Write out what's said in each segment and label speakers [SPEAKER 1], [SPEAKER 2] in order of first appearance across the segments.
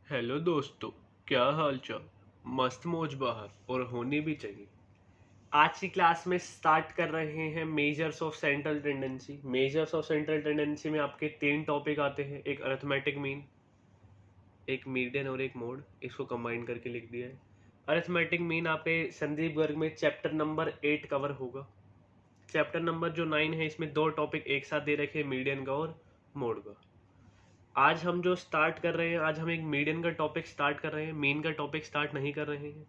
[SPEAKER 1] Hello दोस्तों, क्या हाल चाल। मस्त मौज बाहर और होनी भी चाहिए। आज की क्लास में स्टार्ट कर रहे हैं measures of central tendency. Measures of central tendency में आपके 3 टॉपिक आते हैं, एक अरिथमेटिक मीन, एक मीडियन और एक मोड। इसको कंबाइन करके लिख दिया है। अरिथमेटिक मीन आपके संदीप गर्ग में चैप्टर नंबर 8 कवर होगा। चैप्टर नंबर जो 9 है, इसमें 2 टॉपिक एक साथ दे रखे हैं, मीडियन का और मोड का। आज हम जो स्टार्ट कर रहे हैं, आज हम एक मीडियन का टॉपिक स्टार्ट कर रहे हैं, मीन का टॉपिक स्टार्ट नहीं कर रहे हैं।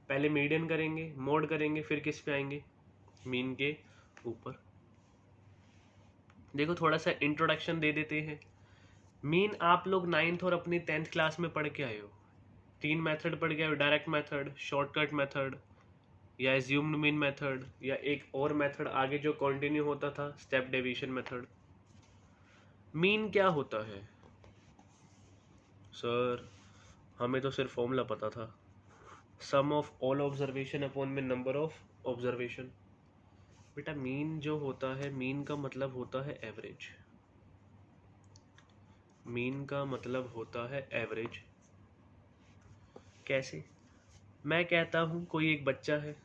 [SPEAKER 1] पहले मीडियन करेंगे, मोड करेंगे, फिर किस पे आएंगे, मीन के ऊपर। देखो थोड़ा सा इंट्रोडक्शन दे देते हैं। मीन आप लोग 9th और अपनी 10th क्लास में पढ़ के आए हो। 3 मेथड पढ़ के आए हो, डायरेक्ट मेथड, शॉर्टकट मेथड या एज्यूम्ड मीन मेथड, या एक और मेथड आगे जो कंटिन्यू होता था, स्टेप डेविएशन मेथड। मीन क्या होता है सर? हमें तो सिर्फ फॉर्मूला पता था, सम ऑफ ऑल ऑब्जर्वेशन अपॉन में नंबर ऑफ ऑब्जर्वेशन। बेटा मीन जो होता है, मीन का मतलब होता है एवरेज। मीन का मतलब होता है एवरेज। कैसे? मैं कहता हूं कोई एक बच्चा है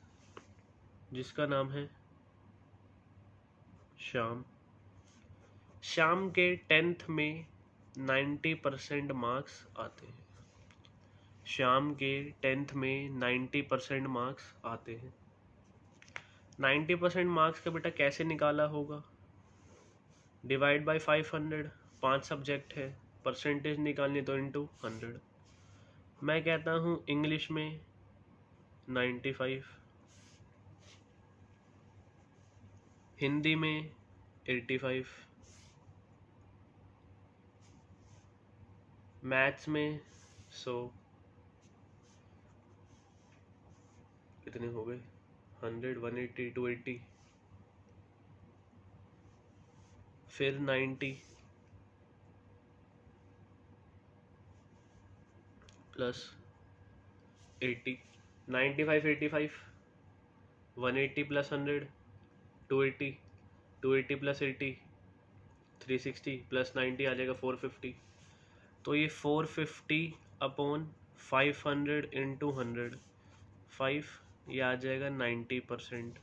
[SPEAKER 1] जिसका नाम है श्याम। श्याम के 10th में 90% मार्क्स आते हैं। श्याम के 10th में 90% मार्क्स आते हैं। 90% मार्क्स का बेटा कैसे निकाला होगा? डिवाइड बाय 500, 5 सब्जेक्ट है, परसेंटेज निकालनी तो इंटू 100। मैं कहता हूँ इंग्लिश में 95, हिंदी में 85, मैथ्स में 100। कितने हो गए? 100, 180, 280, फिर 90 प्लस 80, 95, 85, 180 प्लस 100, 280, 280 प्लस 80, 360 प्लस 90 आ जाएगा 450। तो ये 450 अपॉन 500 इंटू 100, 5, ये आ जाएगा 90%।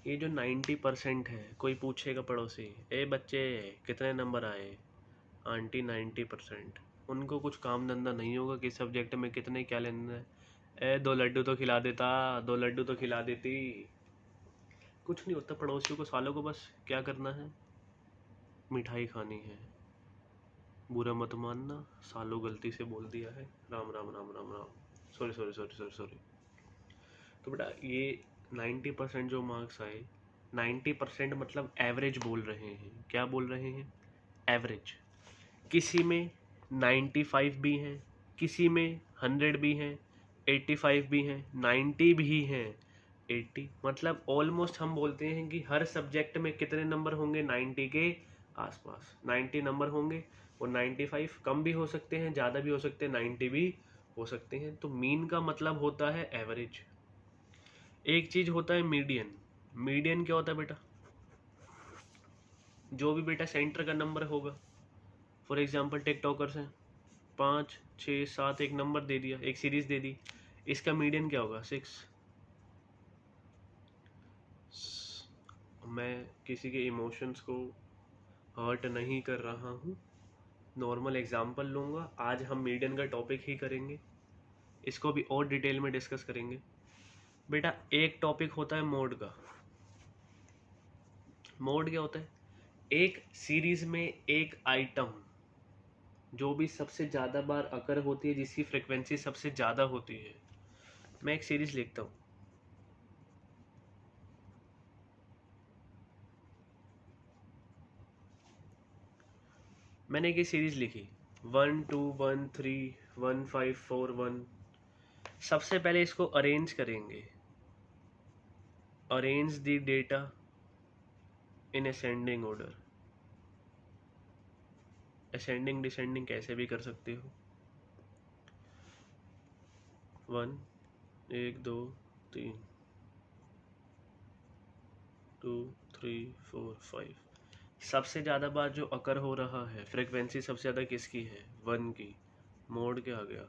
[SPEAKER 1] ये जो 90% है, कोई पूछेगा पड़ोसी, ए बच्चे कितने नंबर आए? आंटी 90%। उनको कुछ काम धंधा नहीं होगा कि सब्जेक्ट में कितने क्या लेना है। ए 2 लड्डू तो खिला देता, 2 लड्डू तो खिला देती। कुछ नहीं होता, पड़ोसियों को सालों को बस क्या करना है, मिठाई खानी है। बुरा मत मानना, सालों गलती से बोल दिया है। Ram Ram Ram Ram Ram. Sorry sorry sorry sorry sorry. तो बेटा ये 90% जो मार्क्स आए, 90% मतलब एवरेज बोल रहे हैं। क्या बोल रहे हैं? एवरेज। किसी में 95 भी हैं, किसी में 100 भी हैं, 85 भी हैं, 90 भी हैं। 80 मतलब ऑलमोस्ट हम बोलते हैं कि हर सब्जेक्ट में कितने नंबर होंगे? 90 के आसपास 90 नंबर होंगे। और 95 कम भी हो सकते हैं, ज़्यादा भी हो सकते हैं, 90 भी हो सकते हैं। तो मीन का मतलब होता है एवरेज। एक चीज होता है मीडियन। मीडियन क्या होता है बेटा? जो भी बेटा सेंटर का नंबर होगा। फॉर एग्जाम्पल टिकटॉकर्स हैं, 5, 6, 7 एक नंबर दे दिया, एक सीरीज दे दी, इसका मीडियन क्या होगा? 6। मैं किसी के इमोशंस को हर्ट नहीं कर रहा हूँ, नॉर्मल एग्जाम्पल लूँगा। आज हम मीडियन का टॉपिक ही करेंगे, इसको भी और डिटेल में डिस्कस करेंगे। बेटा एक टॉपिक होता है मोड का। मोड क्या होता है? एक सीरीज में एक आइटम जो भी सबसे ज़्यादा बार अकर होती है, जिसकी फ्रिक्वेंसी सबसे ज़्यादा होती है। मैं एक सीरीज लिखता हूँ, मैंने एक सीरीज लिखी 1 2 1 3 1 5 4 1। सबसे पहले इसको अरेंज करेंगे, arrange the data in ascending order. Ascending descending कैसे भी कर सकते हो। 1 1 2 3 2 3 4 5। सबसे ज़्यादा बार जो अकर हो रहा है, फ्रिक्वेंसी सबसे ज़्यादा किसकी है? 1 की। मोड क्या आ गया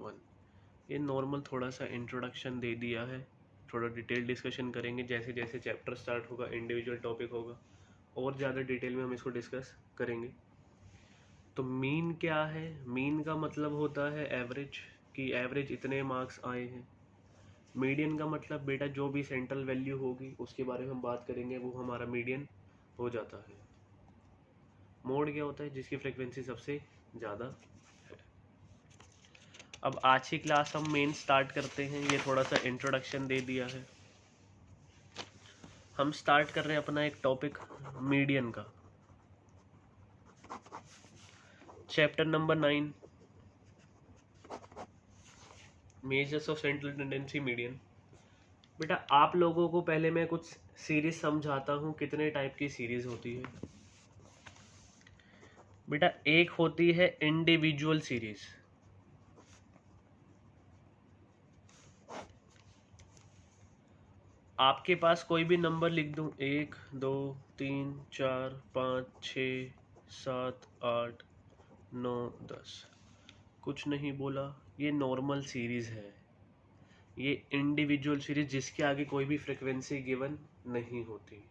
[SPEAKER 1] 1। ये नॉर्मल थोड़ा सा इंट्रोडक्शन दे दिया है, थोड़ा डिटेल डिस्कशन करेंगे जैसे जैसे चैप्टर स्टार्ट होगा, इंडिविजुअल टॉपिक होगा और ज़्यादा डिटेल में हम इसको डिस्कस करेंगे। तो मीन क्या है? मीन का मतलब होता है एवरेज, कि एवरेज इतने मार्क्स आए हैं। मीडियन का मतलब बेटा जो भी सेंट्रल वैल्यू होगी उसके बारे में हम बात करेंगे, वो हमारा मीडियन हो जाता है। मोड क्या होता है? जिसकी फ्रिक्वेंसी सबसे ज़्यादा है। अब आज की क्लास हम मेन स्टार्ट करते हैं। ये थोड़ा सा इंट्रोडक्शन दे दिया है। हम स्टार्ट कर रहे हैं अपना एक टॉपिक मीडियन का, chapter number 9, measures of central tendency median. बेटा आप लोगों को पहले मैं कुछ सीरीज समझाता हूँ, कितने टाइप की सीरीज होती है। बेटा एक होती है इंडिविजुअल सीरीज, आपके पास कोई भी नंबर लिख दूं, 1 2 3 4 5 6 7 8 9 10, कुछ नहीं बोला, ये नॉर्मल सीरीज है। ये इंडिविजुअल सीरीज जिसके आगे कोई भी फ्रिक्वेंसी गिवन नहीं होती।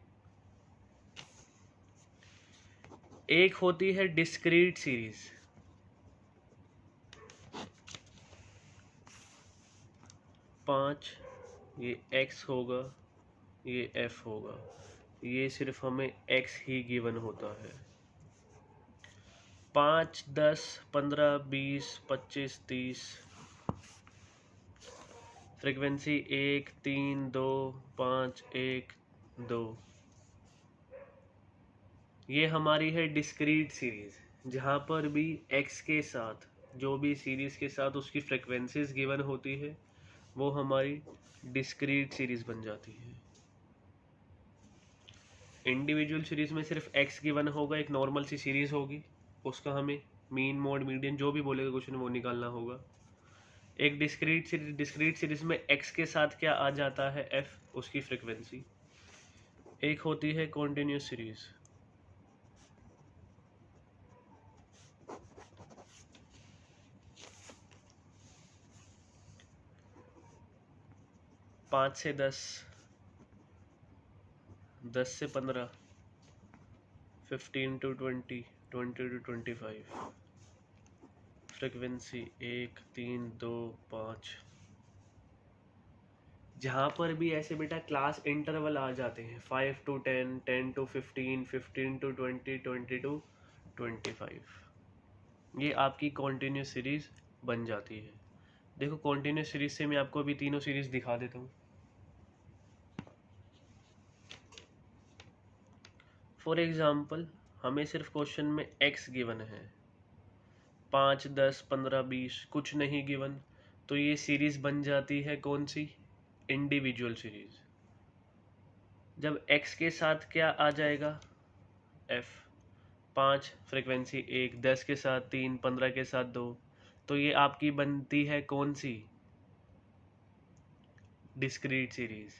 [SPEAKER 1] एक होती है डिस्क्रीट सीरीज, पांच, ये x होगा, ये f होगा, ये सिर्फ हमें x ही गिवन होता है। 5 10 15 20 25 30, फ्रिक्वेंसी 1 3 2 5 1 2। ये हमारी है डिस्क्रीट सीरीज, जहाँ पर भी x के साथ, जो भी सीरीज के साथ उसकी फ्रिक्वेंसीज गिवन होती है वो हमारी डिस्क्रीट सीरीज बन जाती है। इंडिविजुअल सीरीज में सिर्फ x गिवन होगा, एक नॉर्मल सी सीरीज होगी, उसका हमें मीन मोड मीडियन जो भी बोलेगा क्वेश्चन वो निकालना होगा। एक डिस्क्रीट सीरीज में x के साथ क्या आ जाता है, f, उसकी फ्रिक्वेंसी। एक होती है कॉन्टिन्यूस सीरीज, पाँच से 10, 10 से 15, 15 to 20, 20 to 25, फ्रिक्वेंसी 1 3 2 5। जहाँ पर भी ऐसे बेटा क्लास इंटरवल आ जाते हैं, 5 to 10, 10 to 15, 15 to 20, 20 to 25, ये आपकी कॉन्टिन्यूस सीरीज बन जाती है। देखो कॉन्टिन्यूस सीरीज से मैं आपको अभी तीनों सीरीज दिखा देता हूँ। फॉर एग्जाम्पल हमें सिर्फ क्वेश्चन में x गिवन है, 5 10 15 20 कुछ नहीं गिवन, तो ये सीरीज बन जाती है कौन सी, इंडिविजुअल सीरीज। जब x के साथ क्या आ जाएगा, f, 5 फ्रिक्वेंसी 1, 10 के साथ 3, 15 के साथ 2, तो ये आपकी बनती है कौन सी, डिस्क्रीट सीरीज।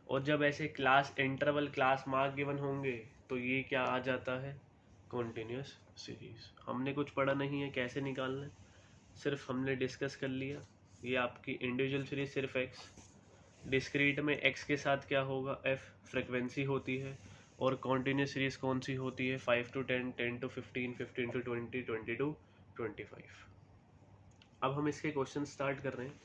[SPEAKER 1] और जब ऐसे class interval class mark given होंगे तो ये क्या आ जाता है, कॉन्टिन्यूस सीरीज। हमने कुछ पढ़ा नहीं है कैसे निकालना है, सिर्फ हमने डिस्कस कर लिया। ये आपकी इंडिविजुअल सीरीज सिर्फ x, डिस्क्रीट में x के साथ क्या होगा, f, फ्रिक्वेंसी होती है। और कॉन्टिन्यूस सीरीज कौन सी होती है, 5 to 10, 10 to 15, 15 to 20, 20 to 25। अब हम इसके क्वेश्चन स्टार्ट कर रहे हैं।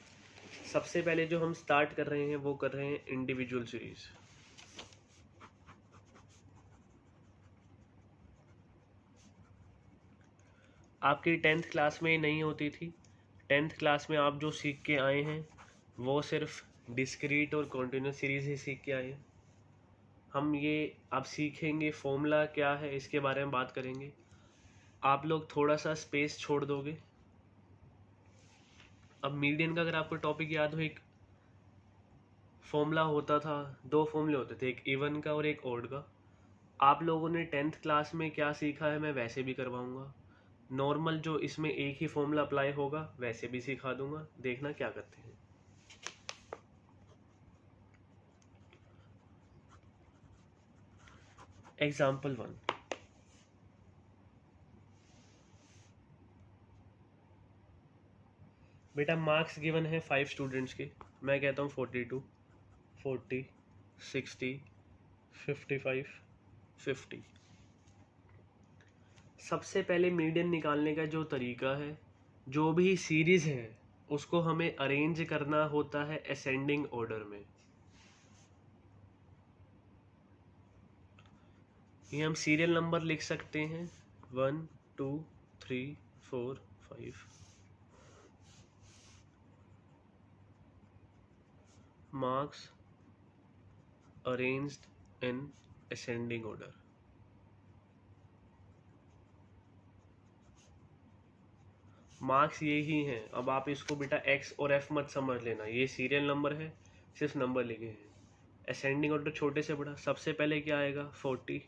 [SPEAKER 1] सबसे पहले जो हम स्टार्ट कर रहे हैं वो कर रहे हैं इंडिविजुअल सीरीज। आपकी 10th क्लास में नहीं होती थी। 10th क्लास में आप जो सीख के आए हैं वो सिर्फ डिस्क्रीट और कॉन्टिन्यूस सीरीज ही सीख के आए हैं। हम ये अब सीखेंगे फॉर्मूला क्या है, इसके बारे में बात करेंगे। आप लोग थोड़ा सा स्पेस छोड़ दोगे। अब मीडियन का अगर आपको टॉपिक याद हो, एक फॉर्मूला होता था, दो फॉर्मूले होते थे, एक इवन का और एक ऑड का। आप लोगों ने 10th क्लास में क्या सीखा है मैं वैसे भी करवाऊंगा। नॉर्मल जो इसमें एक ही फॉर्मूला अप्लाई होगा वैसे भी सिखा दूंगा, देखना क्या करते हैं। एग्जाम्पल 1, बेटा मार्क्स गिवन है 5 स्टूडेंट्स के, मैं कहता हूँ 42, 40, 60, 55, 50। सबसे पहले मीडियन निकालने का जो तरीका है, जो भी सीरीज है उसको हमें अरेंज करना होता है असेंडिंग ऑर्डर में। ये हम सीरियल नंबर लिख सकते हैं 1 2 3 4 5। Marks arranged in ascending order. Marks ये ही हैं। अब आप इसको बेटा एक्स और एफ मत समझ लेना, ये सीरियल नंबर है, सिर्फ नंबर लिखे हैं। असेंडिंग ऑर्डर छोटे से बड़ा, सबसे पहले क्या आएगा 40,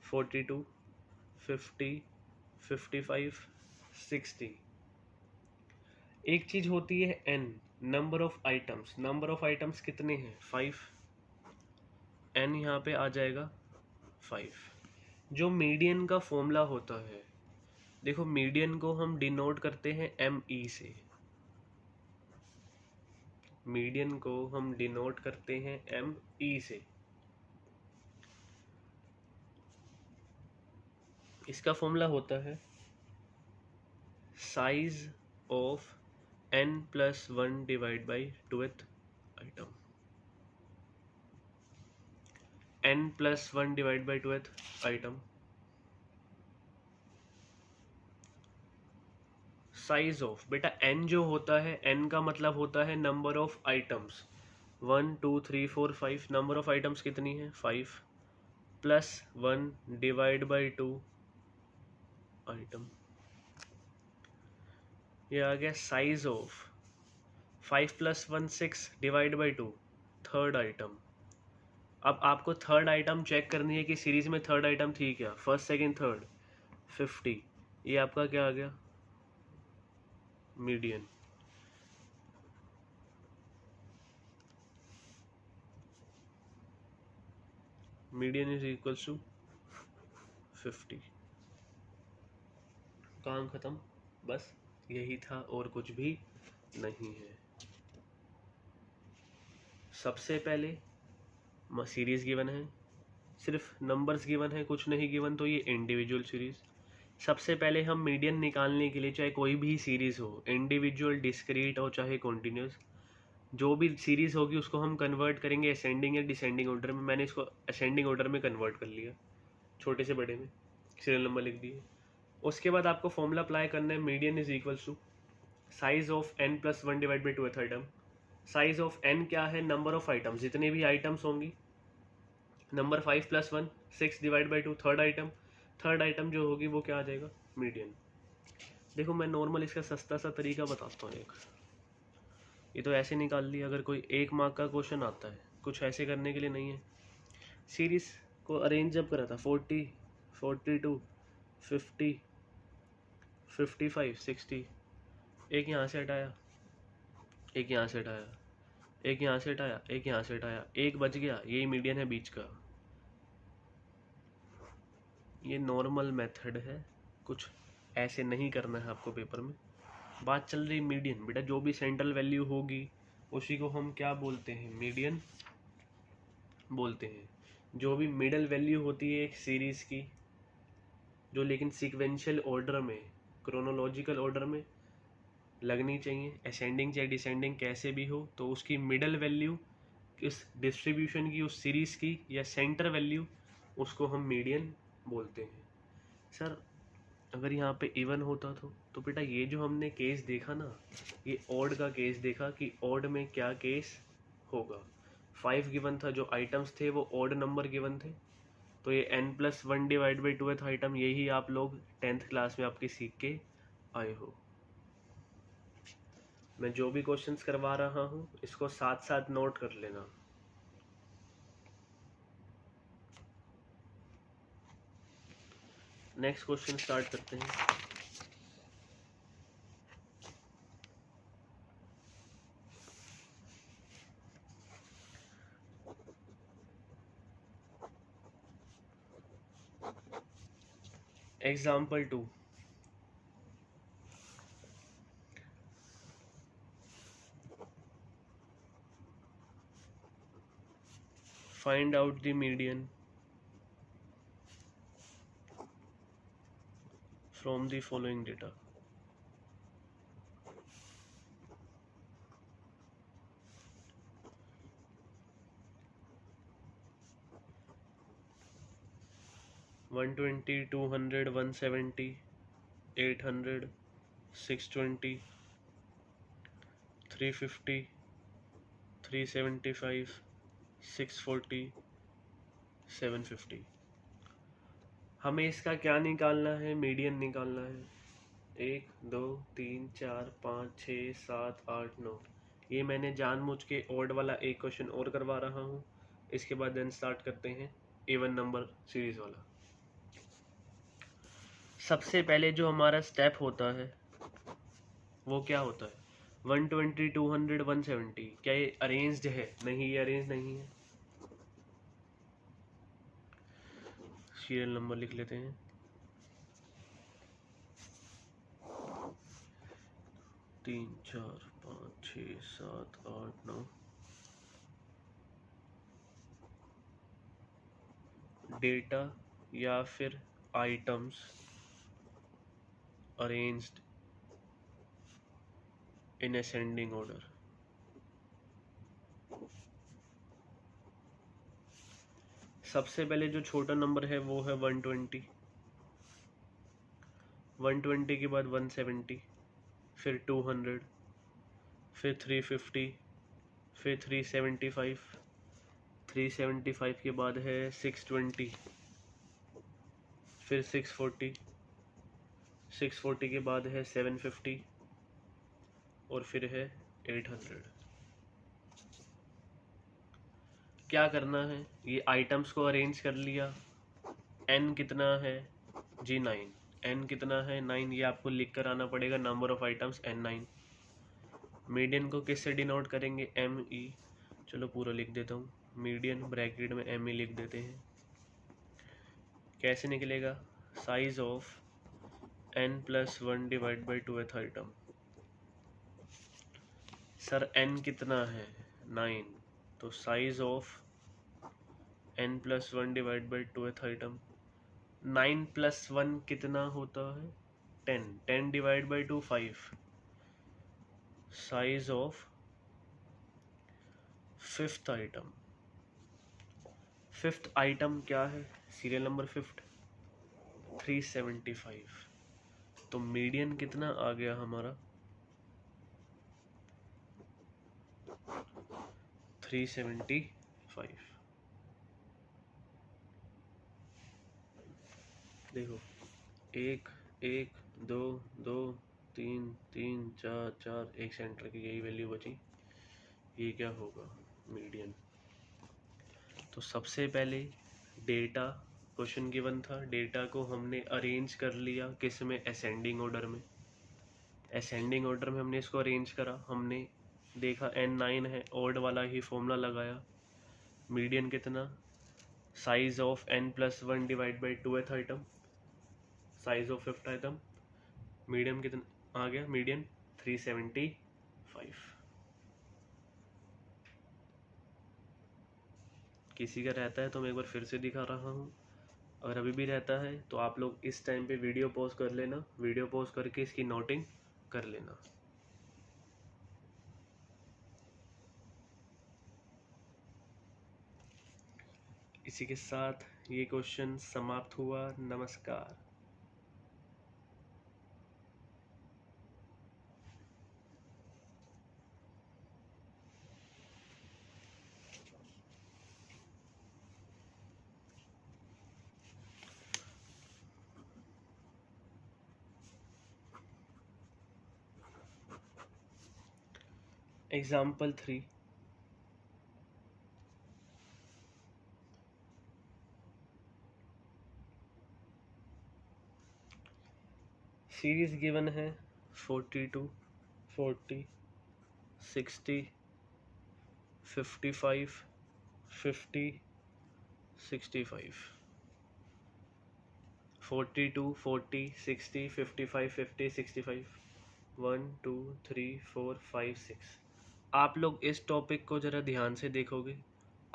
[SPEAKER 1] 42, 50, 55, 60। एक चीज होती है n, number of items. Number of items कितने हैं 5, एन यहाँ पे आ जाएगा 5। जो मीडियन का फॉर्मूला होता है, देखो मीडियन को हम डिनोट करते हैं एम ई से। मीडियन को हम डिनोट करते हैं एम ई से। इसका फॉर्मूला होता है size of n plus 1 divide by 2th item. n plus 1 divide by 2th item. Size of, बेटा n जो होता है, n का मतलब होता है number of items. 1 2 3 4 5, number of items कितनी है 5, प्लस 1 डिवाइड बाई 2 आइटम। ये आ गया size of 5 plus 1 6 divide by 2 third item. अब आपको थर्ड आइटम चेक करनी है कि सीरीज में थर्ड आइटम थी क्या, फर्स्ट सेकंड थर्ड। 50, ये आपका क्या आ गया median. Median is equal to 50। काम खत्म, बस यही था और कुछ भी नहीं है। सबसे पहले सीरीज गिवन है, सिर्फ नंबर्स गिवन है, कुछ नहीं गिवन, तो ये इंडिविजुअल सीरीज। सबसे पहले हम मीडियन निकालने के लिए, चाहे कोई भी सीरीज हो, इंडिविजुअल डिस्क्रीट हो चाहे कॉन्टिन्यूस, जो भी सीरीज होगी उसको हम कन्वर्ट करेंगे असेंडिंग या डिसेंडिंग ऑर्डर में। मैंने इसको असेंडिंग ऑर्डर में कन्वर्ट कर लिया, छोटे से बड़े में सीरियल नंबर लिख दिए। उसके बाद आपको फॉर्मूला अप्लाई करना है, median is equal to size of n plus 1 divide by 2th item. Size of n क्या है, नंबर ऑफ आइटम्स, जितने भी आइटम्स होंगी। Number 5 plus 1 6 divide by 2 third item. Third item जो होगी वो क्या आ जाएगा मीडियन। देखो मैं नॉर्मल इसका सस्ता सा तरीका बताता हूँ एक। ये तो ऐसे निकाल लिया, अगर कोई 1 मार्क का क्वेश्चन आता है, कुछ ऐसे करने के लिए नहीं है। सीरीज को अरेंज जब करा था 40, 42, 50, 55, 60, एक यहाँ से हटाया, एक यहाँ से हटाया, एक यहाँ से हटाया, एक यहाँ से हटाया, एक बच गया, यही मीडियन है बीच का। ये नॉर्मल मेथड है, कुछ ऐसे नहीं करना है आपको पेपर में। बात चल रही मीडियन, बेटा जो भी सेंट्रल वैल्यू होगी उसी को हम क्या बोलते हैं, मीडियन बोलते हैं। जो भी मिडल वैल्यू होती है एक सीरीज की, जो लेकिन सीक्वेंशियल ऑर्डर में, क्रोनोलॉजिकल ऑर्डर में लगनी चाहिए, असेंडिंग चाहे डिसेंडिंग कैसे भी हो, तो उसकी मिडल वैल्यू इस डिस्ट्रीब्यूशन की, उस सीरीज की, या सेंटर वैल्यू, उसको हम मीडियन बोलते हैं। सर अगर यहाँ पे इवन होता तो बेटा ये जो हमने केस देखा ना, ये ऑड का केस देखा कि ऑड में क्या केस होगा। 5 गिवन था, जो आइटम्स थे वो ऑड नंबर गिवन थे, तो ये n plus 1 divide by 2th item, यही आप लोग 10th क्लास में आपके सीख के आए हो। मैं जो भी क्वेश्चंस करवा रहा हूँ इसको साथ साथ नोट कर लेना। नेक्स्ट क्वेश्चन स्टार्ट करते हैं। Example 2, Find out the median from the following data. One 20, 200, 170, 800, 620, 350, 375, 640, 750। हमें इसका क्या निकालना है? मीडियन निकालना है। 1 2 3 4 5 6 7 8 9। ये मैंने जानबूझ के ऑड वाला एक क्वेश्चन और करवा रहा हूँ। इसके बाद देन स्टार्ट करते हैं इवन नंबर सीरीज वाला। सबसे पहले जो हमारा स्टेप होता है वो क्या होता है? 120, 200, 170। क्या ये अरेंज्ड है? नहीं, ये अरेंज नहीं है। सीरियल नंबर लिख लेते हैं। 3 4 5 6 7 8 9। डेटा या फिर items arranged in ascending order. सबसे पहले जो छोटा नंबर है वो है 120। 120 के बाद 170, फिर 200, फिर 350, फिर 375। 375 के बाद है 620, फिर 640। 640 के बाद है 750 और फिर है 800। क्या करना है? ये आइटम्स को अरेंज कर लिया। n कितना है जी? 9। n कितना है? 9। ये आपको लिख कर आना पड़ेगा, number of items n9। Median को किससे डिनोट करेंगे? me। चलो पूरा लिख देता हूँ। मीडियन ब्रैकेट में me लिख देते हैं। कैसे निकलेगा? Size of n+1 divide by 2th item. Sir n कितना है? 9। तो size of n+1 divide by 2th item. 9+1 कितना होता है? 10। 10 divide by 2 5। Size of 5th item. 5th item क्या है? Serial number 5th 375। तो मीडियन कितना आ गया हमारा? 375। देखो 1 1 2 2 3 3 4 4, एक सेंटर की यही वैल्यू बची। ये क्या होगा? मीडियन। तो सबसे पहले डेटा क्वेश्चन गिवन था, डेटा को हमने अरेंज कर लिया किस में? असेंडिंग ऑर्डर में। असेंडिंग ऑर्डर में हमने इसको अरेंज करा। हमने देखा n9 है, ऑड वाला ही फॉर्मूला लगाया। मीडियन कितना? Size of n+1 divide by 2th item. Size of 5th item. Medium कितना आ गया? मीडियन 375। किसी का रहता है तो मैं एक बार फिर से दिखा रहा हूँ। अगर अभी भी रहता है तो आप लोग इस टाइम पे वीडियो पॉज कर लेना, वीडियो पॉज करके इसकी नोटिंग कर लेना। इसी के साथ ये क्वेश्चन समाप्त हुआ। नमस्कार। एग्जाम्पल 3। सीरीज गिवन है 42, 40, 60, 55, 50, 65। 42, 40, 60, 55, 50, 65। 1 2 3 4 5 6। आप लोग इस टॉपिक को ज़रा ध्यान से देखोगे,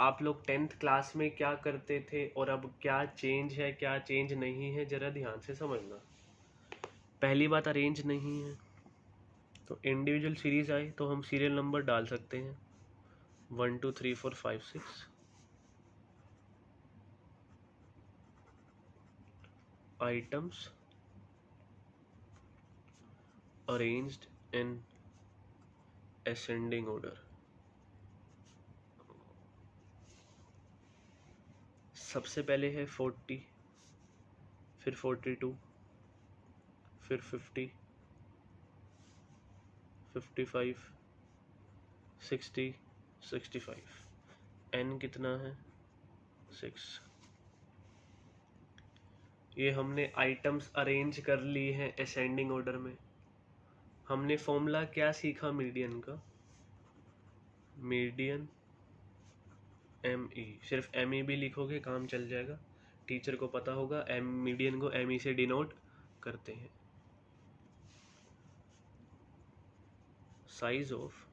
[SPEAKER 1] आप लोग 10th क्लास में क्या करते थे और अब क्या चेंज है क्या चेंज नहीं है, ज़रा ध्यान से समझना। पहली बात अरेंज नहीं है, तो इंडिविजुअल सीरीज आए तो हम सीरियल नंबर डाल सकते हैं 1 2 3 4 5 6। Items arranged in ascending order. सबसे पहले है 40, फिर 42, फिर 50, 55, 60, 65। n कितना है 6। ये हमने आइटम्स अरेंज कर ली हैं असेंडिंग ऑर्डर में। हमने फॉर्मूला क्या सीखा मीडियन का, मीडियन ME, सिर्फ ME भी लिखोगे काम चल जाएगा, टीचर को पता होगा मीडियन को ME से डिनोट करते हैं। Size of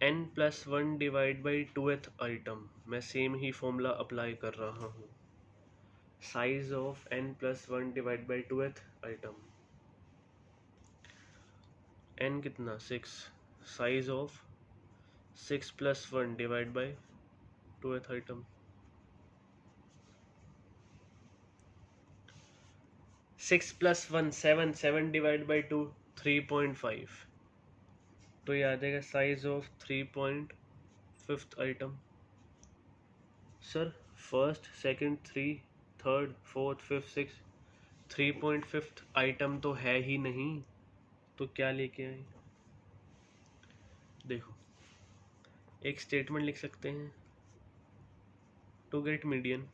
[SPEAKER 1] n+1 divide by 2th item, मैं सेम ही फॉर्मूला अप्लाई कर रहा हूँ। Size of n+1 divide by 2th item, n कितना 6, size of 6+1 divide by 2th item, 6+1 7, 7 divide by 2 3.5, तो ये आ जाएगा size of 3.5th item. Sir first second 3 third fourth fifth six, 3.5th item तो है ही नहीं, तो क्या लेके आए। देखो एक स्टेटमेंट लिख सकते हैं, to get median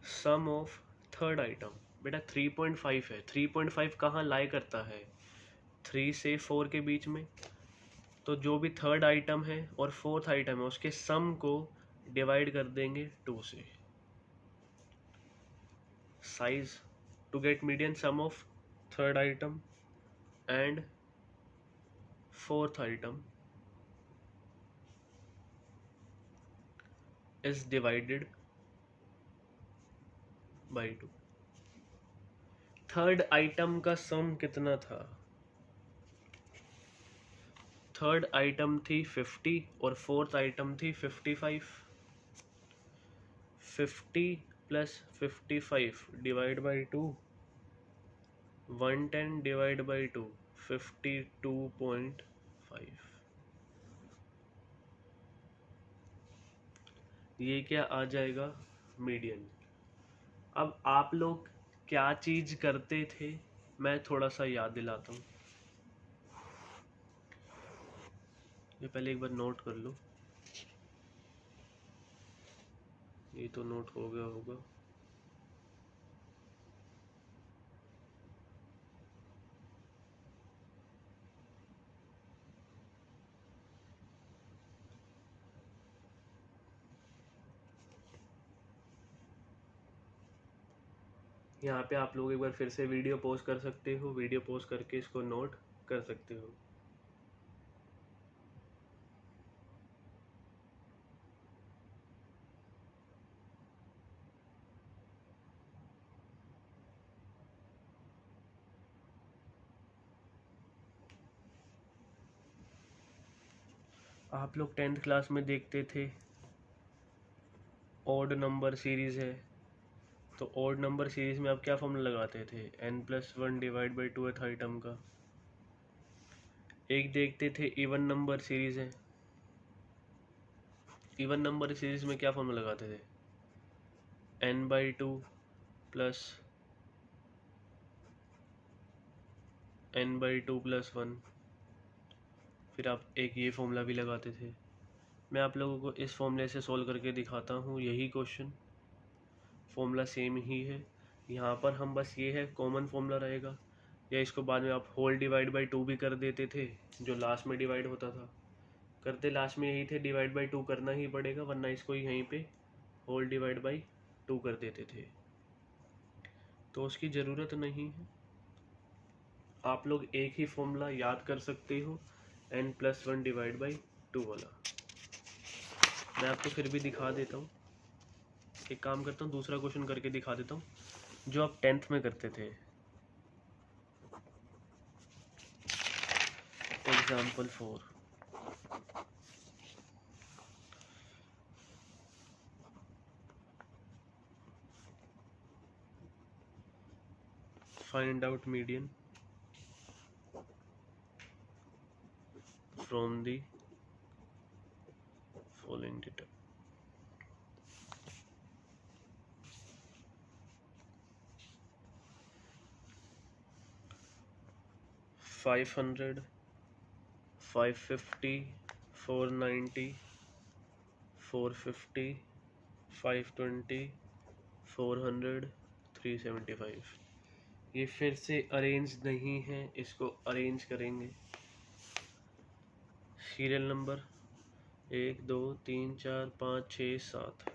[SPEAKER 1] sum of third item. बेटा 3.5 है, 3.5 कहाँ लाई करता है, 3 से 4 के बीच में, तो जो भी थर्ड आइटम है और फोर्थ आइटम है उसके सम को डिवाइड कर देंगे 2 से। Size to get median sum of third item and fourth item is divided by 2। Third item का सम कितना था, थर्ड आइटम थी 50 और फोर्थ आइटम थी 55। 50 plus 55 divide by 2, 110 divide by 2 52.5। ये क्या आ जाएगा मीडियन। अब आप लोग क्या चीज करते थे, मैं थोड़ा सा याद दिलाता हूँ। ये पहले एक बार नोट कर लो, ये तो नोट हो गया होगा। यहाँ पे आप लोग एक बार फिर से वीडियो पॉज कर सकते हो, वीडियो पॉज करके इसको नोट कर सकते हो। आप लोग 10th क्लास में देखते थे ऑड नंबर सीरीज है, तो ऑड नंबर सीरीज में आप क्या फॉर्मूला लगाते थे, n+1 divide by 2th item का। एक देखते थे इवन नंबर सीरीज है, इवन नंबर सीरीज में क्या फॉर्मूला लगाते थे, n/2 प्लस n/2 + 1। फिर आप एक ये फॉर्मूला भी लगाते थे। मैं आप लोगों को इस फॉर्मूले से सोल्व करके दिखाता हूँ, यही क्वेश्चन फॉर्मूला सेम ही है। यहाँ पर हम बस ये है कॉमन फॉर्मूला रहेगा, या इसको बाद में आप होल डिवाइड बाई 2 भी कर देते थे, जो लास्ट में डिवाइड होता था। करते लास्ट में यही थे, डिवाइड बाई 2 करना ही पड़ेगा, वरना इसको यहीं पे होल डिवाइड बाई 2 कर देते थे, तो उसकी ज़रूरत नहीं है। आप लोग एक ही फॉर्मूला याद कर सकते हो, n+1 डिवाइड बाई टू वाला। मैं आपको फिर भी दिखा देता हूँ, एक काम करता हूँ दूसरा क्वेश्चन करके दिखा देता हूँ जो आप 10th में करते थे। Example 4, find out median from the following data. Five hundred, 550, 490, 450, 520, 400, 375। ये फिर से अरेंज नहीं है, इसको अरेंज करेंगे। Serial number 1 2 3 4 5 6 7।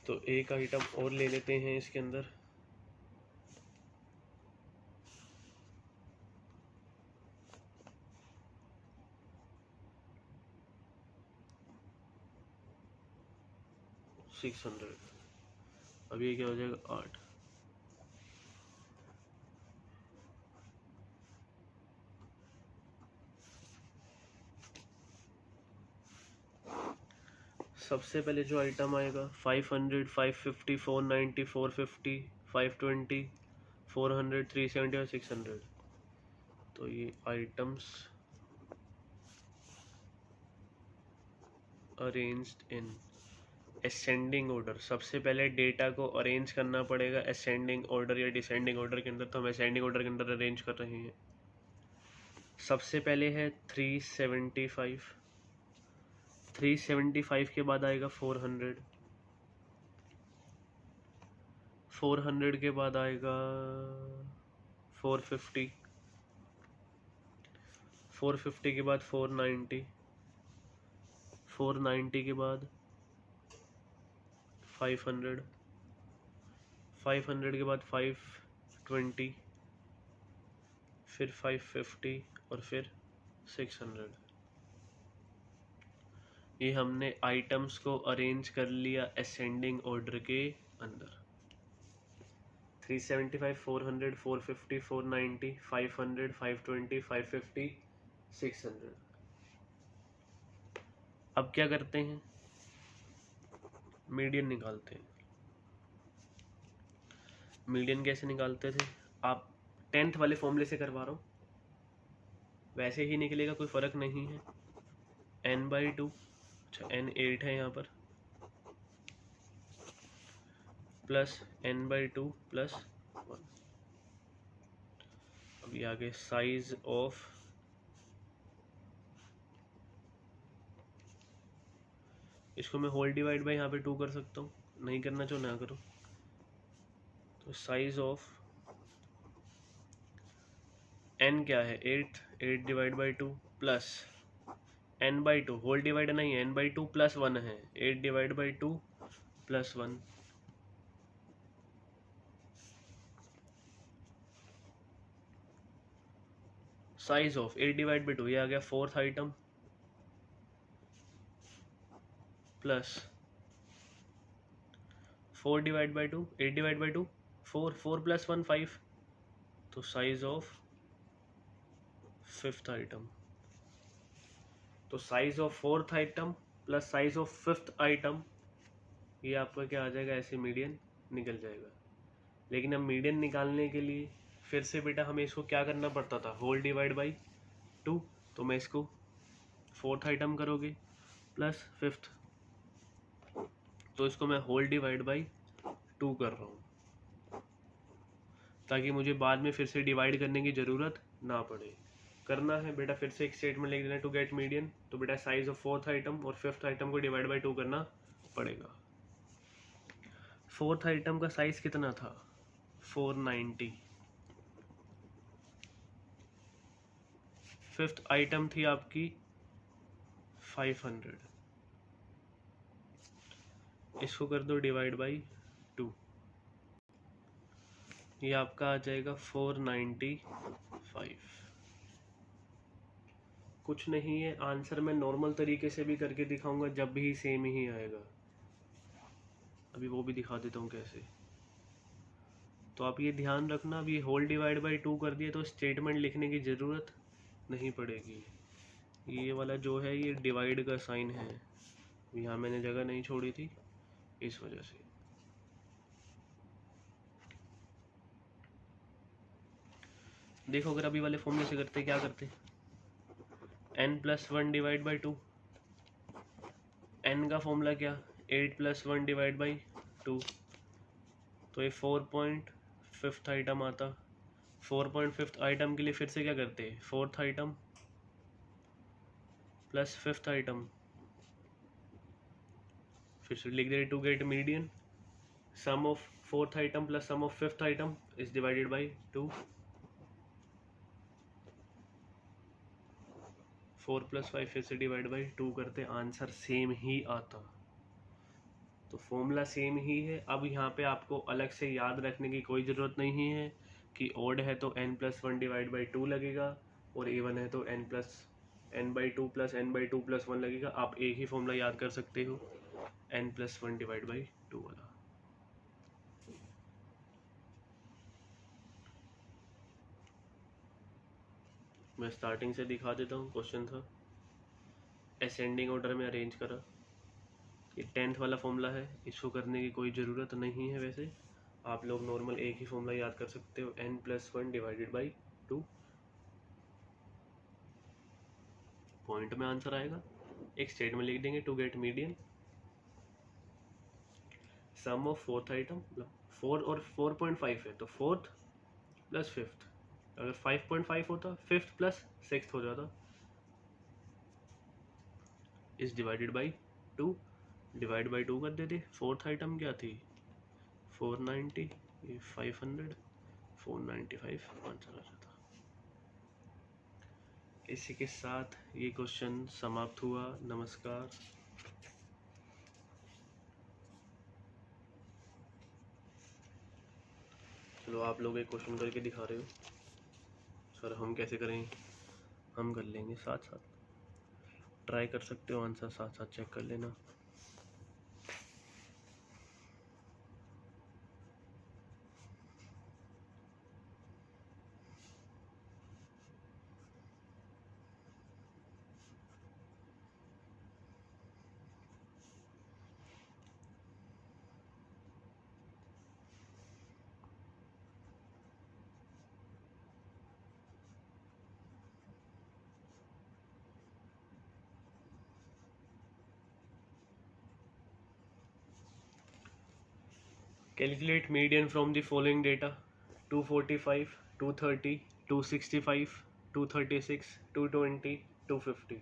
[SPEAKER 1] तो एक आइटम और ले लेते हैं इसके अंदर। सिक्स 600। अब ये क्या हो जाएगा 8। सबसे पहले जो आइटम आएगा 500, 550, 490, 450, 520, 400, 370 और 600। तो ये items arranged in ascending order. सबसे पहले डेटा को अरेंज करना पड़ेगा असेंडिंग ऑर्डर या डिसेंडिंग ऑर्डर के अंदर, तो हम असेंडिंग ऑर्डर के अंदर अरेंज कर रहे हैं। सबसे पहले है 375, 375 के बाद आएगा 400, 400 के बाद आएगा 450, 450 के बाद 490, 490 के बाद 500, 500 के बाद 520, फिर 550 और फिर 600। ये हमने आइटम्स को अरेंज कर लिया असेंडिंग ऑर्डर के अंदर। 375, 400, 450, 490, 500, 520, 550, 600। अब क्या करते हैं, मीडियन निकालते हैं। मीडियन कैसे निकालते थे, आप 10th वाले फॉर्मूले से करवा रहा हूँ, वैसे ही निकलेगा, कोई फ़र्क नहीं है। n/2, अच्छा n8 है यहाँ पर, प्लस n/2 प्लस 1। अब ये आगे साइज ऑफ इसको मैं होल डिवाइड बाई यहाँ पे 2 कर सकता हूँ, नहीं करना चाहो ना करो। तो साइज ऑफ n क्या है 8, 8 divide by 2 plus n/2, whole divide नहीं है, n/2 प्लस 1 है, 8 divide by 2 plus 1। Size of 8 divide by 2, ये आ गया 4th item, plus 4 divide by 2, 8 divide by 2 4, 4 plus 1 5। तो साइज ऑफ 5th आइटम। तो size of 4th item plus size of 5th item, ये आपका क्या आ जाएगा, ऐसे मीडियन निकल जाएगा। लेकिन अब मीडियन निकालने के लिए फिर से बेटा हमें इसको क्या करना पड़ता था, होल डिवाइड बाई 2। तो मैं इसको 4th आइटम करोगे प्लस 5th, तो इसको मैं होल डिवाइड बाई 2 कर रहा हूँ, ताकि मुझे बाद में फिर से डिवाइड करने की ज़रूरत ना पड़े। करना है बेटा, फिर से एक स्टेटमेंट लिख देना टू गेट मीडियन। तो बेटा साइज ऑफ 4th आइटम और 5th आइटम को डिवाइड बाई 2 करना पड़ेगा। 4th आइटम का साइज कितना था 490, 5th आइटम थी आपकी 500। इसको कर दो डिवाइड बाई 2, ये आपका आ जाएगा 495। कुछ नहीं है, आंसर मैं नॉर्मल तरीके से भी करके दिखाऊंगा जब भी सेम ही आएगा। अभी वो भी दिखा देता हूँ कैसे। तो आप ये ध्यान रखना, अभी होल डिवाइड बाई 2 कर दिए तो स्टेटमेंट लिखने की ज़रूरत नहीं पड़ेगी। ये वाला जो है ये डिवाइड का साइन है, यहाँ मैंने जगह नहीं छोड़ी थी इस वजह से। देखो अगर अभी वाले फॉर्मूले से करते क्या करते, n+1 डिवाइड बाई 2, n का फॉर्मूला क्या 8+1 डिवाइड बाई 2, तो ये 4.5 आइटम आता। 4.5 आइटम के लिए फिर से क्या करते, 4th item plus 5th item, फिर से लिख दे to get median, sum of 4th item plus sum of 5th item is divided by 2। 4+5 फिर से डिवाइड बाई 2 करते, आंसर सेम ही आता। तो फॉर्मूला सेम ही है। अब यहाँ पे आपको अलग से याद रखने की कोई ज़रूरत नहीं है कि ओड है तो n+1 डिवाइड बाई 2 लगेगा और इवन है तो n/2 प्लस n/2 प्लस 1 लगेगा। आप एक ही फॉर्मूला याद कर सकते हो, n+1 डिवाइड बाई 2 वाला। मैं स्टार्टिंग से दिखा देता हूँ। क्वेश्चन था असेंडिंग ऑर्डर में अरेंज करा, ये 10th वाला फॉर्मूला है, इसको करने की कोई ज़रूरत नहीं है। वैसे आप लोग नॉर्मल एक ही फॉर्मूला याद कर सकते हो, n+1 डिवाइडेड बाई 2, पॉइंट में आंसर आएगा। एक स्टेटमेंट लिख देंगे to get median, sum of 4th item, 4 और 4.5 है तो 4th प्लस 5th, अगर 5.5 होता 5th प्लस 6th हो जाता, इस डिवाइडेड बाई 2, डिवाइड बाई 2 कर देते। 4th आइटम क्या थी 490, ये 500, 495 आंसर आ जाता। इसी के साथ ये क्वेश्चन समाप्त हुआ। नमस्कार। चलो आप लोग एक क्वेश्चन करके दिखा रहे हो, सर हम कैसे करें, हम कर लेंगे साथ साथ, ट्राई कर सकते हो, आंसर साथ साथ चेक कर लेना। Calculate median from the following data: 245, 230, 265, 236, 220, 250।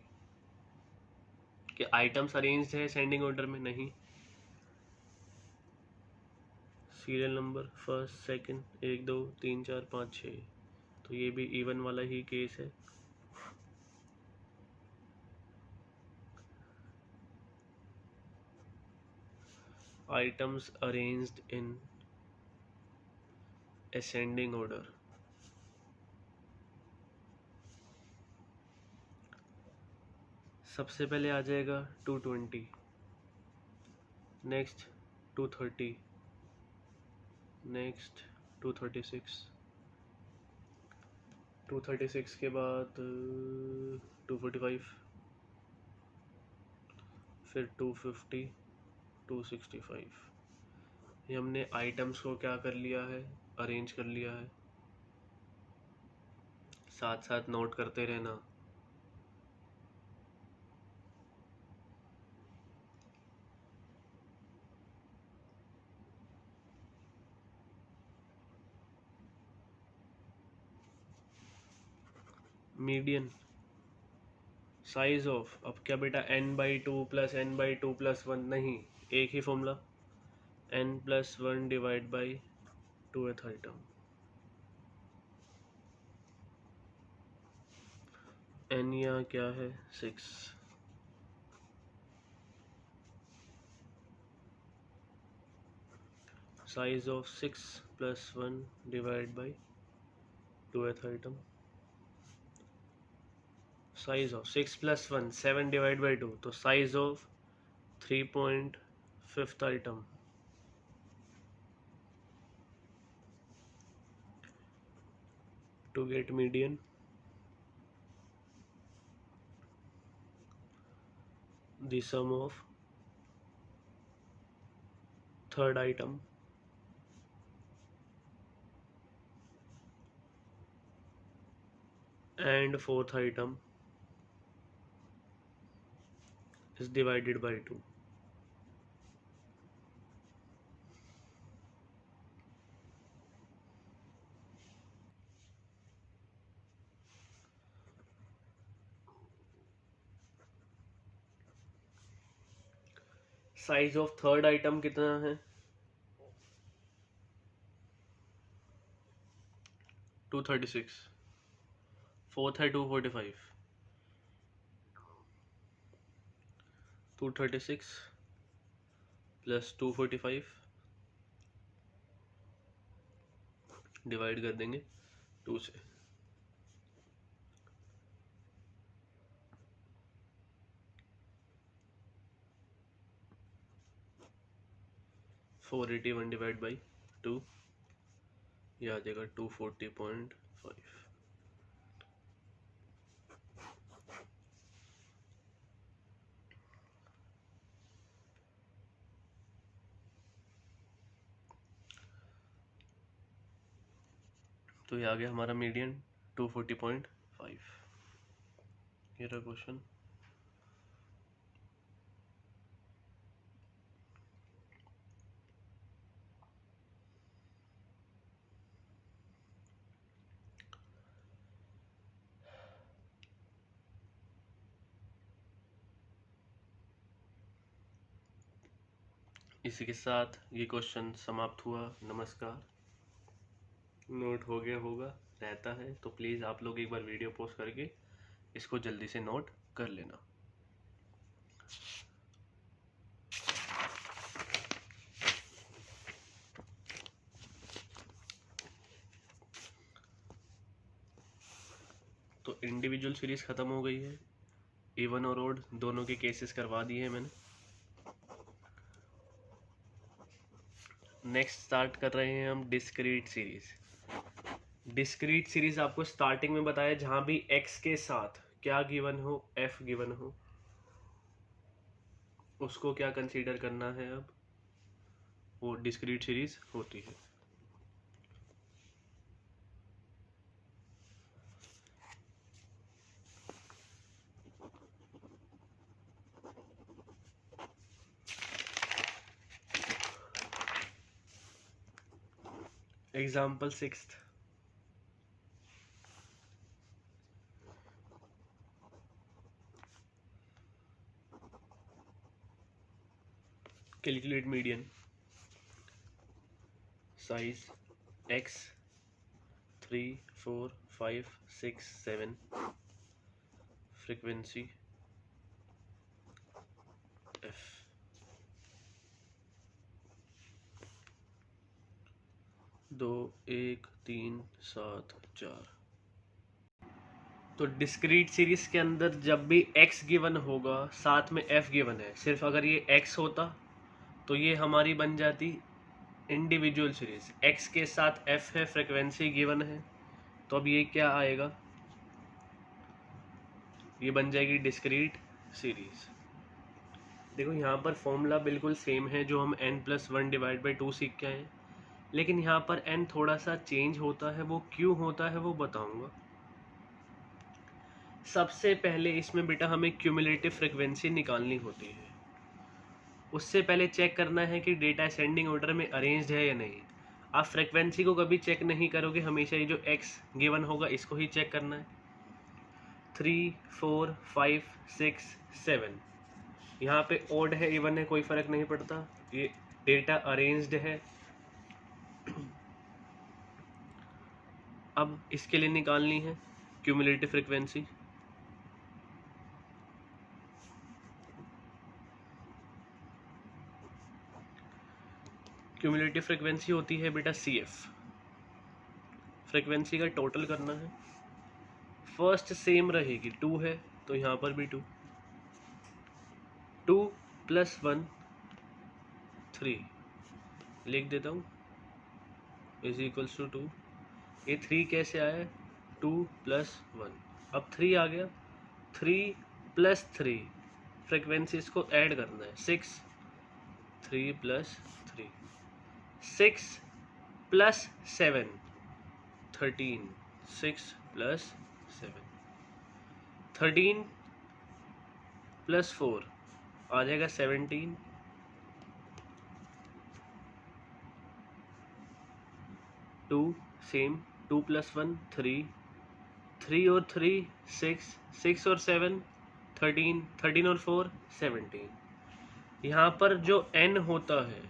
[SPEAKER 1] क्या आइटम्स अरेंज्ड है सेंडिंग ऑर्डर में? नहीं। सीरियल नंबर फर्स्ट सेकंड 1 2 3 4 5 6, तो ये भी इवन वाला ही केस है। Items arranged in ascending order, सबसे पहले आ जाएगा 220, नेक्स्ट 230, नेक्स्ट 236, 236 के बाद 245, फिर 250, 265। ये हमने आइटम्स को क्या कर लिया है, अरेंज कर लिया है। साथ साथ नोट करते रहना। मीडियन साइज ऑफ, अब क्या बेटा n/2 प्लस n/2 प्लस 1, नहीं, एक ही formula, n+1 divide by 2th item, n यहाँ क्या है 6, size of 6 plus 1 divided by 2th item. Size of 6 plus 1 7 divided by 2, तो size of 3.5th item. To get median, the sum of third item and fourth item is divided by 2. Size of third item कितना है? 236. Fourth है 245. 236 plus 245 divide कर देंगे 2 से. 481 divide by 2, ये आ जाएगा 240.5. तो ये आ गया हमारा मीडियन 240.5. ये रहा क्वेश्चन. इसी के साथ ये क्वेश्चन समाप्त हुआ. नमस्कार. नोट हो गया होगा, रहता है तो प्लीज़ आप लोग एक बार वीडियो पोस्ट करके इसको जल्दी से नोट कर लेना. तो इंडिविजुअल सीरीज ख़त्म हो गई है. इवन और ओड दोनों के केसेस करवा दिए हैं मैंने. नेक्स्ट स्टार्ट कर रहे हैं हम डिस्क्रीट सीरीज. डिस्क्रीट सीरीज आपको स्टार्टिंग में बताया जहां भी x के साथ क्या गिवन हो, f गिवन हो, उसको क्या कंसीडर करना है. अब वो डिस्क्रीट सीरीज होती है. Example 6th. Calculate median. Size x 3 4 5 6 7. Frequency f. दो 1 3 7 4. तो डिस्क्रीट सीरीज के अंदर जब भी x गिवन होगा साथ में f गिवन है, सिर्फ अगर ये x होता तो ये हमारी बन जाती इंडिविजुअल सीरीज. x के साथ f है, फ्रीक्वेंसी गिवन है, तो अब ये क्या आएगा, ये बन जाएगी डिस्क्रीट सीरीज. देखो यहाँ पर फॉर्मूला बिल्कुल सेम है जो हम n+1 डिवाइड बाई 2 सीख के आए हैं, लेकिन यहाँ पर n थोड़ा सा चेंज होता है. वो क्यों होता है वो बताऊंगा. सबसे पहले इसमें बेटा हमें क्यूमुलेटिव फ्रीक्वेंसी निकालनी होती है. उससे पहले चेक करना है कि डेटा असेंडिंग ऑर्डर में अरेंज्ड है या नहीं. आप फ्रीक्वेंसी को कभी चेक नहीं करोगे, हमेशा ये जो x गिवन होगा इसको ही चेक करना है. 3 4 5 6 7. यहाँ पे ओड है, इवन है, कोई फर्क नहीं पड़ता. ये डेटा अरेंज्ड है. अब इसके लिए निकालनी है क्यूमुलेटिव फ्रीक्वेंसी. क्यूमुलेटिव फ्रिक्वेंसी होती है बेटा CF। फ्रिक्वेंसी का टोटल करना है, फर्स्ट सेम रहेगी 2 है तो यहाँ पर भी 2, 2 + 1 3 लिख देता हूँ = 2। ये 3 कैसे आया, 2 + 1, अब 3 आ गया, 3 + 3 फ्रिक्वेंसीज को ऐड करना है, 6, 3 + 3, 6 + 7 13, 6 + 7 13 + 4 आ जाएगा 17, 2 सेम, 2 + 1 3, 3 और 3 6, 6 और 7 13, 13 और 4 17। यहाँ पर जो n होता है,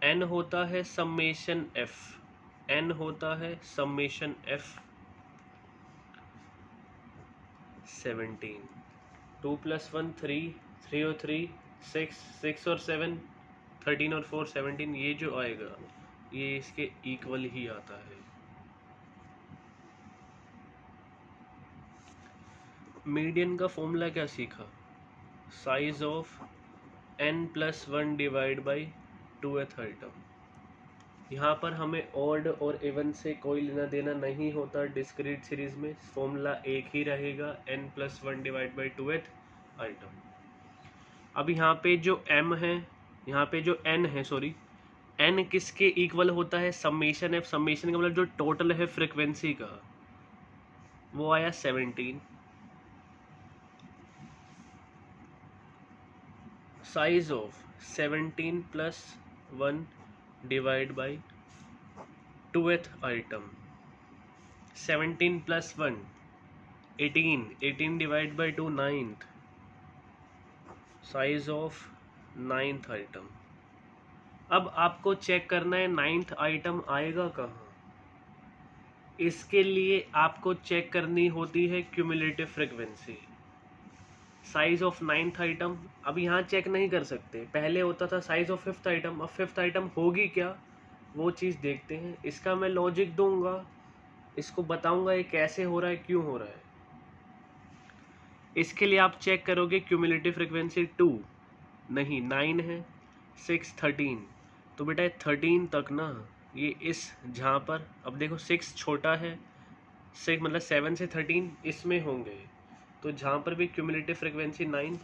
[SPEAKER 1] n होता है समेशन f, n होता है समेशन f 17, 2 + 1 3, 3 और 3 6, 6 और 7 13 और 4 17, ये जो आएगा ये इसके इक्वल ही आता है। मीडियन का फॉर्मूला क्या सीखा, size of n + 1 / 2th item. यहाँ पर हमें ऑड और इवन से कोई लेना देना नहीं होता, डिस्क्रीट सीरीज में फॉर्मूला एक ही रहेगा, n + 1 / 2th आइटम। अब यहाँ पे जो m है, यहाँ पे जो n है, सॉरी n किसके इक्वल होता है, समेशन f, समेशन का मतलब जो टोटल है फ्रिक्वेंसी का, वो आया 17। Size of 17 + 1 / 2th item, 17 + 1 18, 18 / 2 9th, size of 9th item. अब आपको चेक करना है 9th आइटम आएगा कहाँ, इसके लिए आपको चेक करनी होती है cumulative frequency, size of 9th item. अब यहाँ चेक नहीं कर सकते, पहले होता था साइज ऑफ 5th आइटम, अब 5th आइटम होगी क्या वो चीज़ देखते हैं। इसका मैं लॉजिक दूंगा, इसको बताऊंगा ये कैसे हो रहा है, क्यों हो रहा है। इसके लिए आप चेक करोगे क्यूमुलेटिव फ्रिक्वेंसी 2 नहीं 9 है, 6 13, तो बेटा 13 तक ना ये इस जहाँ पर, अब देखो 6 छोटा है, 6 मतलब 7 से 13 इसमें होंगे, तो जहाँ पर भी क्यूमुलेटिव फ्रिक्वेंसी 9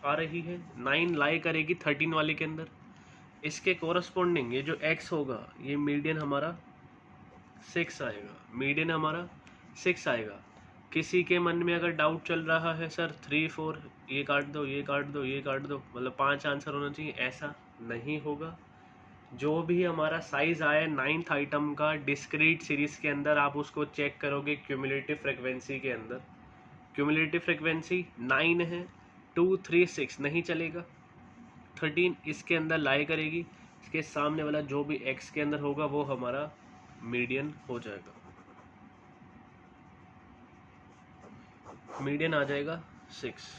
[SPEAKER 1] आ रही है, 9 लाई करेगी 13 वाले के अंदर, इसके कोरस्पोंडिंग ये जो x होगा, ये मीडियन हमारा 6 आएगा, मीडियन हमारा 6 आएगा। किसी के मन में अगर डाउट चल रहा है सर 3 4 ये काट दो, ये काट दो, ये काट दो, मतलब 5 आंसर होना चाहिए, ऐसा नहीं होगा। जो भी हमारा साइज आया 9th आइटम का डिस्क्रीट सीरीज के अंदर, आप उसको चेक करोगे क्यूमुलेटिव फ्रिक्वेंसी के अंदर, क्यूमुलेटिव फ्रिक्वेंसी 9 है, 2 3 6 नहीं चलेगा, 13 इसके अंदर लाई करेगी, इसके सामने वाला जो भी x के अंदर होगा वो हमारा मीडियन हो जाएगा, मीडियन आ जाएगा 6।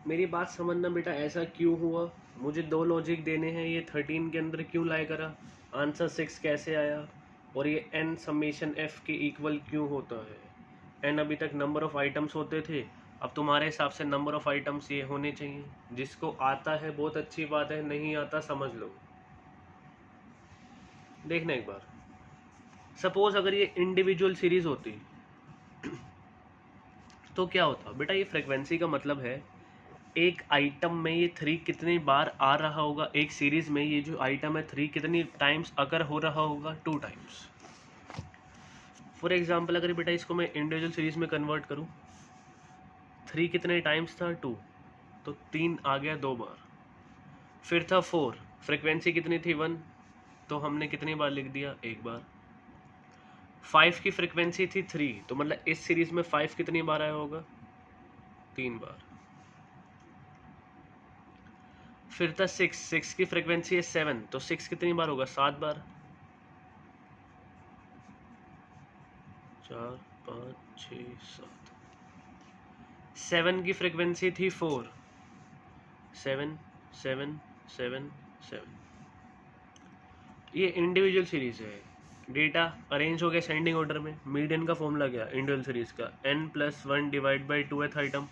[SPEAKER 1] मेरी बात समझना बेटा, ऐसा क्यों हुआ, मुझे 2 लॉजिक देने हैं, ये 13 के अंदर क्यों लाई करा, आंसर 6 कैसे आया, और ये n समेशन f के इक्वल क्यों होता है। n अभी तक नंबर ऑफ आइटम्स होते थे, अब तुम्हारे हिसाब से नंबर ऑफ आइटम्स ये होने चाहिए। जिसको आता है बहुत अच्छी बात है, नहीं आता समझ लो। देखना एक बार, सपोज अगर ये इंडिविजुअल सीरीज होती तो क्या होता बेटा, ये फ्रिक्वेंसी का मतलब है एक आइटम में ये 3 कितनी बार आ रहा होगा, एक सीरीज में ये जो आइटम है 3 कितनी टाइम्स अगर हो रहा होगा, 2 टाइम्स। फॉर एग्जांपल अगर बेटा इसको मैं इंडिविजुअल सीरीज में कन्वर्ट करूं, 3 कितने टाइम्स था 2, तो 3 आ गया 2 बार, फिर था 4, फ्रिक्वेंसी कितनी थी 1, तो हमने कितनी बार लिख दिया, 1 बार। 5 की फ्रिक्वेंसी थी 3, तो मतलब इस सीरीज में 5 कितनी बार आया होगा, 3 बार। फिर था 6 की फ्रिक्वेंसी है 7, तो 6 कितनी बार होगा? 7 बार। 4 5 6 7। 7 की फ्रिक्वेंसी थी 4, 7 7 7 7। ये इंडिविजुअल सीरीज है। डेटा अरेंज हो गया सेंडिंग ऑर्डर में। मीडियन का फॉर्मूला क्या? इंडिविजुअल सीरीज का n+1 divide by 2th item.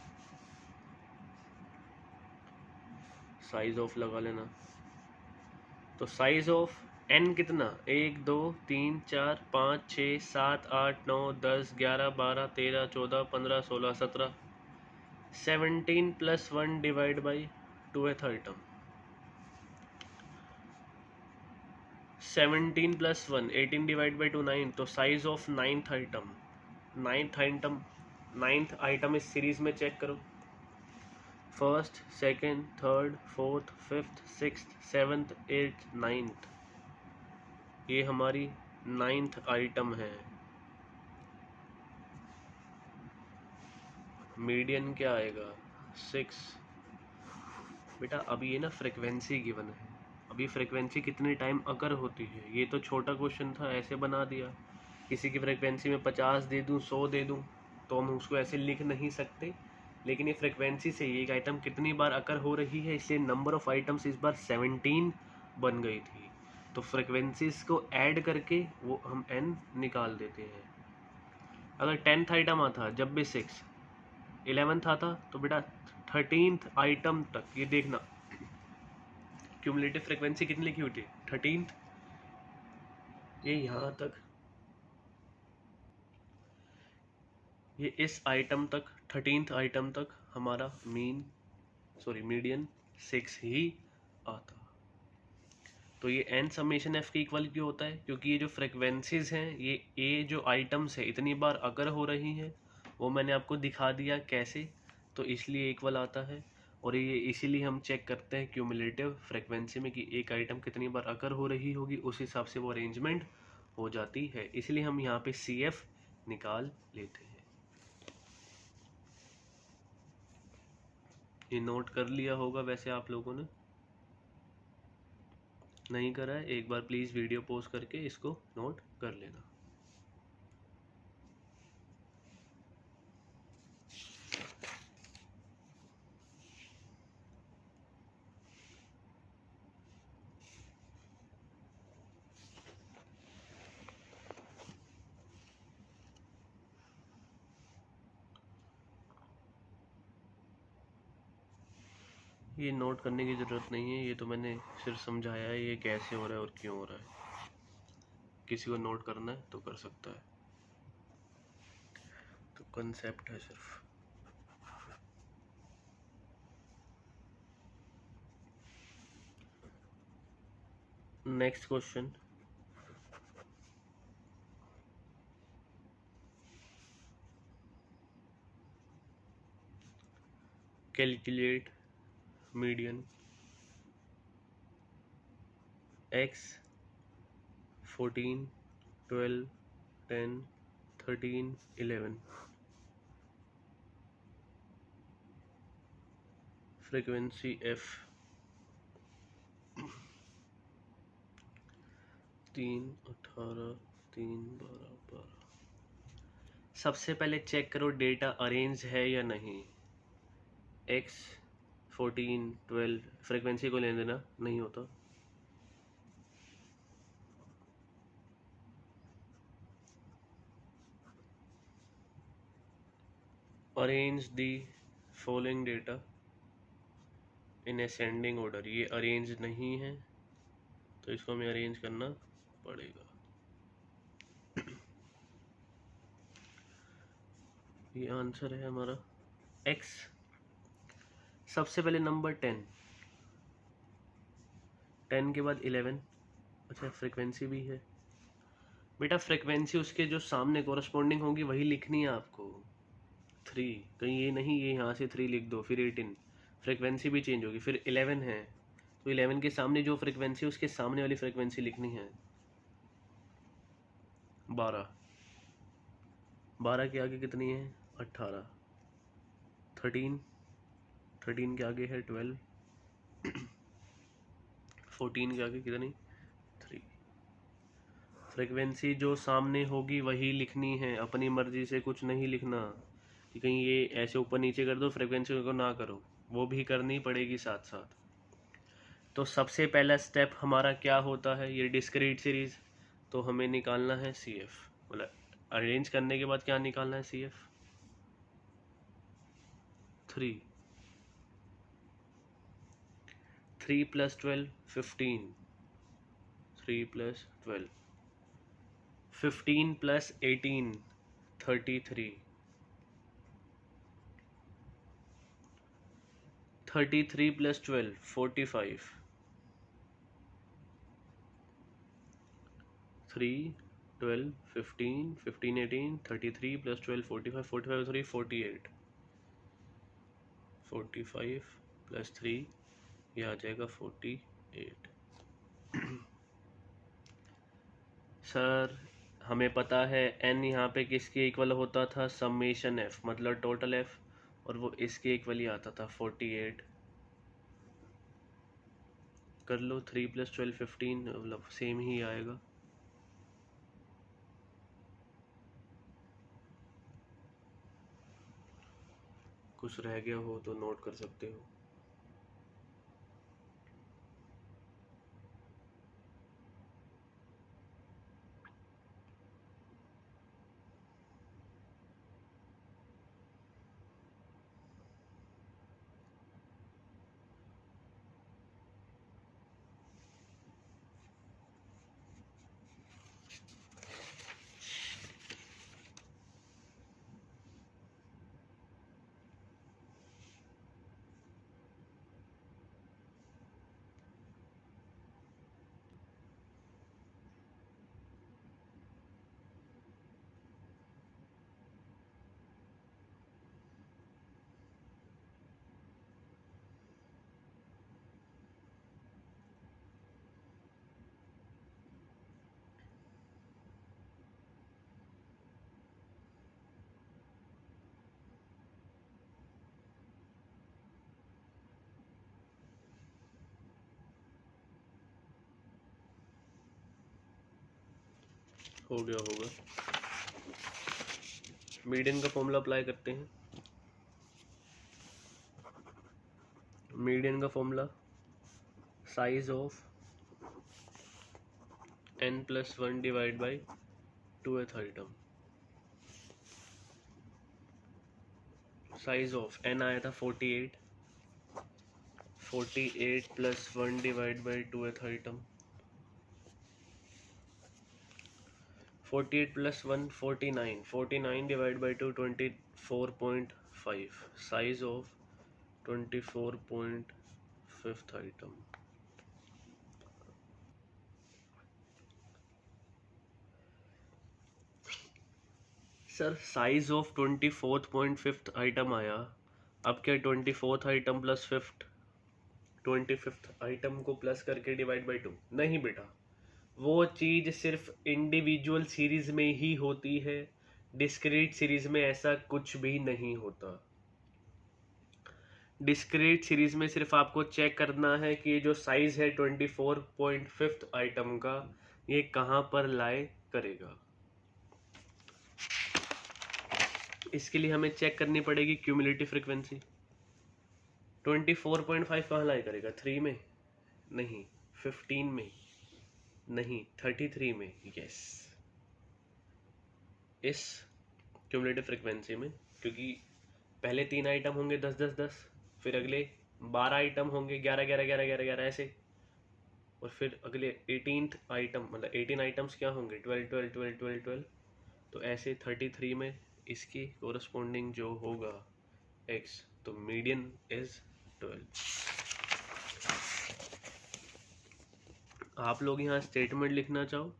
[SPEAKER 1] Size of लगा लेना। तो साइज ऑफ n कितना? 1 2 3 4 5 6 7 8 9 10 11 12 13 14 15 16 17। 17 + 1 divide by 2th item. 17 + 1 18 divide by 2 9। तो size of 9th item. 9th item इस सीरीज में चेक करो। First, second, third, fourth, fifth, sixth, seventh, eighth, 9th। ये हमारी 9th आइटम है। मीडियन क्या आएगा? 6। बेटा अभी ये ना फ्रिक्वेंसी गिवन है। अभी फ्रिक्वेंसी कितने टाइम अकर होती है, ये तो छोटा क्वेश्चन था, ऐसे बना दिया। किसी की फ्रिक्वेंसी में 50 दे दूँ, 100 दे दूँ, तो हम उसको ऐसे लिख नहीं सकते। लेकिन ये फ्रिक्वेंसी से एक आइटम कितनी बार अकर हो रही है, इसलिए नंबर ऑफ आइटम्स इस बार 17 बन गई थी। तो फ्रिक्वेंसीज को ऐड करके वो हम n निकाल देते हैं। अगर 10th आइटम आता जब भी 6, 11th आता तो बेटा 13th आइटम तक, ये देखना क्यूमुलेटिव फ्रिक्वेंसी कितनी लिखी हुई थी? 13th। ये यहाँ तक, ये इस आइटम तक, 13th आइटम तक हमारा मीडियन 6 ही आता। तो ये n समेशन f के इक्वल क्यों होता है? क्योंकि ये जो फ्रिक्वेंसीज हैं, ये जो आइटम्स है इतनी बार अगर हो रही हैं, वो मैंने आपको दिखा दिया कैसे, तो इसलिए इक्वल आता है। और ये इसीलिए हम चेक करते हैं क्यूमुलेटिव फ्रिक्वेंसी में कि एक आइटम कितनी बार अकर हो रही होगी, उस हिसाब से वो अरेंजमेंट हो जाती है। इसलिए हम यहाँ पे CF निकाल लेते हैं। ये नोट कर लिया होगा वैसे आप लोगों ने, नहीं करा है एक बार प्लीज़ वीडियो पॉज करके इसको नोट कर लेना। ये नोट करने की ज़रूरत नहीं है, ये तो मैंने सिर्फ समझाया है ये कैसे हो रहा है और क्यों हो रहा है। किसी को नोट करना है तो कर सकता है, तो कंसेप्ट है सिर्फ। Next question, calculate median x 14 12 10 13 11 frequency f 3 18 3 12 12। सबसे पहले चेक करो डेटा अरेंज है या नहीं। x 14 12 फ्रीक्वेंसी को लेने देना, नहीं होता। Arrange the following data in ascending order, ये अरेंज नहीं है तो इसको हमें अरेंज करना पड़ेगा। ये आंसर है हमारा x। सबसे पहले नंबर 10, 10 के बाद 11। अच्छा फ्रीक्वेंसी भी है बेटा, फ्रीक्वेंसी उसके जो सामने कोरस्पॉन्डिंग होगी वही लिखनी है आपको। 3 कहीं ये नहीं, ये यहाँ से 3 लिख दो, फिर 18 फ्रीक्वेंसी भी चेंज होगी, फिर 11 है तो 11 के सामने जो फ्रीक्वेंसी उसके सामने वाली फ्रीक्वेंसी लिखनी है। 12, 12 के आगे कितनी है? 18। 13, 13 के आगे है 12। 14 के आगे कितनी 3। फ्रिक्वेंसी जो सामने होगी वही लिखनी है, अपनी मर्जी से कुछ नहीं लिखना कि कहीं ये ऐसे ऊपर नीचे कर दो, फ्रिक्वेंसी को ना करो, वो भी करनी पड़ेगी साथ साथ। तो सबसे पहला स्टेप हमारा क्या होता है, ये डिस्क्रीट सीरीज, तो हमें निकालना है सी एफ, मतलब अरेंज करने के बाद क्या निकालना है सी एफ 3। 3 + 12 15, 3 + 12 15 + 18 33, 33 + 12 45, 3 12 15 15 18 33 + 12 45, 45 3 48, 45 + 3 ये आ जाएगा 48। सर हमें पता है n यहाँ पे किसके इक्वल होता था, समेशन f मतलब टोटल f, और वो इसके इक्वल ही आता था 48। कर लो 3 + 12 15, मतलब सेम ही आएगा। कुछ रह गया हो तो नोट कर सकते हो। हो गया होगा। मीडियन का फॉर्मूला अप्लाई करते हैं। मीडियन का formula size of n+1 divide by 2th item. Size of n आया था 48, 48 + 1 divide by 2th item, 48 + 1 49, 49 divide by 2 24.5, size of 24.5th item. Sir size of 24.5th item आया, अब क्या 24th item + 5th 25th item को plus करके divide by 2? नहीं बेटा, वो चीज़ सिर्फ इंडिविजुअल सीरीज में ही होती है, डिस्क्रीट सीरीज में ऐसा कुछ भी नहीं होता। डिस्क्रीट सीरीज में सिर्फ आपको चेक करना है कि ये जो साइज है 24.5th आइटम का, ये कहाँ पर लाई करेगा। इसके लिए हमें चेक करनी पड़ेगी क्यूमुलेटिव फ्रीक्वेंसी। 24.5 कहाँ लाई करेगा, 3 में नहीं, 15 में नहीं, 33 में, यस, इस क्यूमुलेटिव फ्रीक्वेंसी में, क्योंकि पहले 3 आइटम होंगे 10 10 10, फिर अगले 12 आइटम होंगे 11 11 11 11 11 ऐसे, और फिर अगले 18th आइटम मतलब 18 आइटम्स क्या होंगे 12 12 12 12 12, तो ऐसे 33 में इसकी कोरस्पोंडिंग जो होगा x, तो मीडियन इज 12। आप लोग यहाँ स्टेटमेंट लिखना चाहो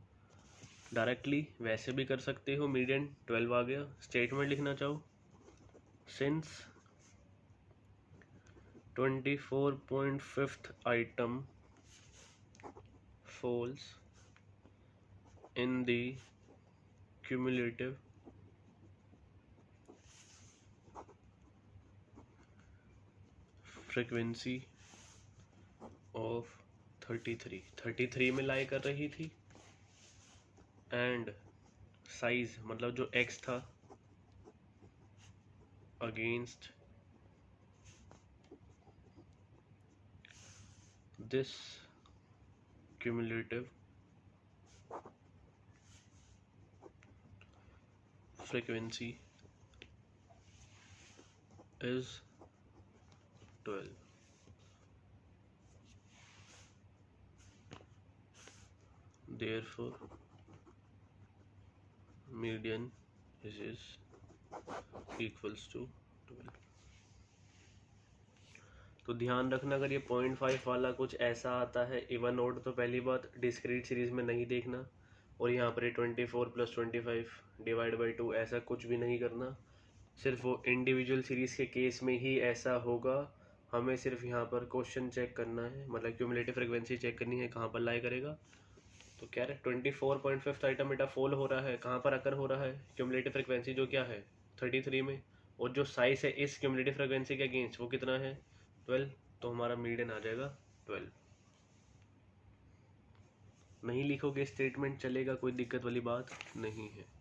[SPEAKER 1] डायरेक्टली वैसे भी कर सकते हो, मीडियन 12 आ गया। स्टेटमेंट लिखना चाहो, since 24.5th item falls in the cumulative frequency of 33 में लाई कर रही थी, एंड साइज मतलब जो x था against this cumulative frequency is 12. Therefore median is equals to 12. तो ध्यान रखना, अगर ये 0.5 वाला कुछ ऐसा आता है इवन ओड, तो पहली बात डिस्क्रीट सीरीज में नहीं देखना, और यहाँ पर 24 + 25 डिवाइड बाई 2 ऐसा कुछ भी नहीं करना। सिर्फ वो इंडिविजुअल सीरीज़ के केस में ही ऐसा होगा। हमें सिर्फ यहाँ पर क्वेश्चन चेक करना है, मतलब क्यूमुलेटिव फ्रीक्वेंसी चेक करनी है कहाँ पर लाई करेगा। तो क्या है 24.5 आइटम बेटा फॉल हो रहा है, कहाँ पर आकर हो रहा है, क्यूमुलेटिव फ्रीक्वेंसी जो क्या है 33 में, और जो साइज है इस क्यूमुलेटिव फ्रीक्वेंसी के अगेंस्ट वो कितना है 12, तो हमारा मीडियन आ जाएगा 12। नहीं लिखोगे स्टेटमेंट चलेगा, कोई दिक्कत वाली बात नहीं है।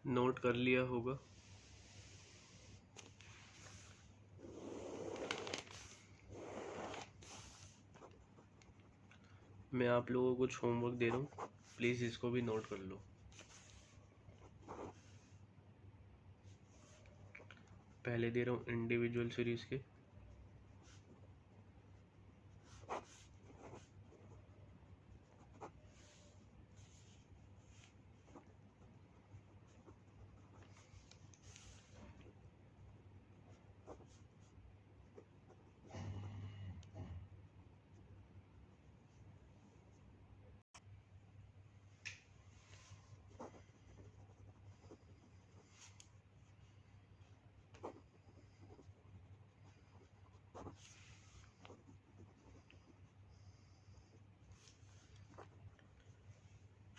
[SPEAKER 1] नोट कर लिया होगा। मैं आप लोगों को कुछ होमवर्क दे रहा हूँ, प्लीज़ इसको भी नोट कर लो। पहले दे रहा हूँ इंडिविजुअल सीरीज़ के,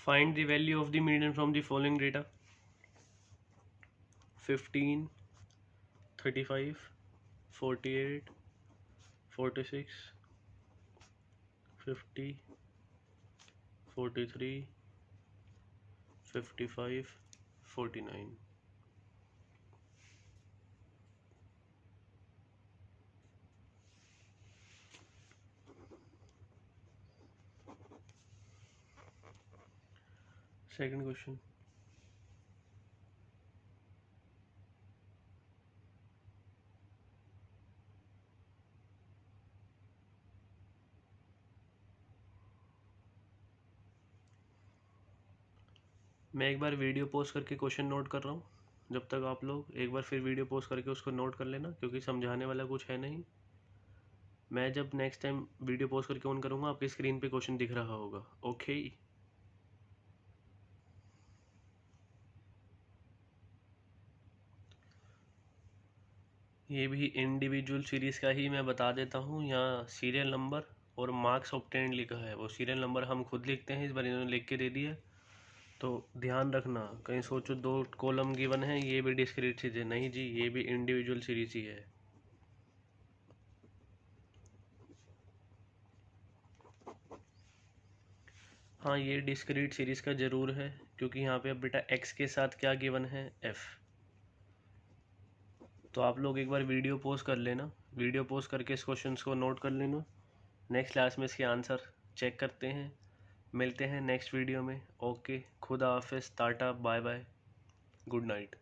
[SPEAKER 1] find the value of the median from the following data: 15, 35, 48, 46, 50, 43, 55, 49। Second question, मैं एक बार वीडियो पोस्ट करके क्वेश्चन नोट कर रहा हूँ, जब तक आप लोग एक बार फिर वीडियो पोस्ट करके उसको नोट कर लेना, क्योंकि समझाने वाला कुछ है नहीं। मैं जब नेक्स्ट टाइम वीडियो पोस्ट करके ऑन करूँगा आपकी स्क्रीन पे क्वेश्चन दिख रहा होगा। ओके, ये भी इंडिविजुअल सीरीज़ का ही मैं बता देता हूँ। यहाँ सीरियल नंबर और मार्क्स ऑब्टेन्ड लिखा है, वो सीरियल नंबर हम खुद लिखते हैं, इस बार इन्होंने लिख के दे दिया। तो ध्यान रखना, कहीं सोचो 2 कॉलम गिवन है ये भी डिस्क्रीट सीरीज है, नहीं जी, ये भी इंडिविजुअल सीरीज ही है। हाँ, ये डिस्क्रीट सीरीज का ज़रूर है, क्योंकि यहाँ पे अब बेटा x के साथ क्या गिवन है f। तो आप लोग एक बार वीडियो पोस्ट कर लेना, वीडियो पोस्ट करके इस क्वेश्चन को नोट कर लेना। नेक्स्ट क्लास में इसके आंसर चेक करते हैं, मिलते हैं नेक्स्ट वीडियो में। ओके, खुदा हाफिज़, tata, bye bye, good night.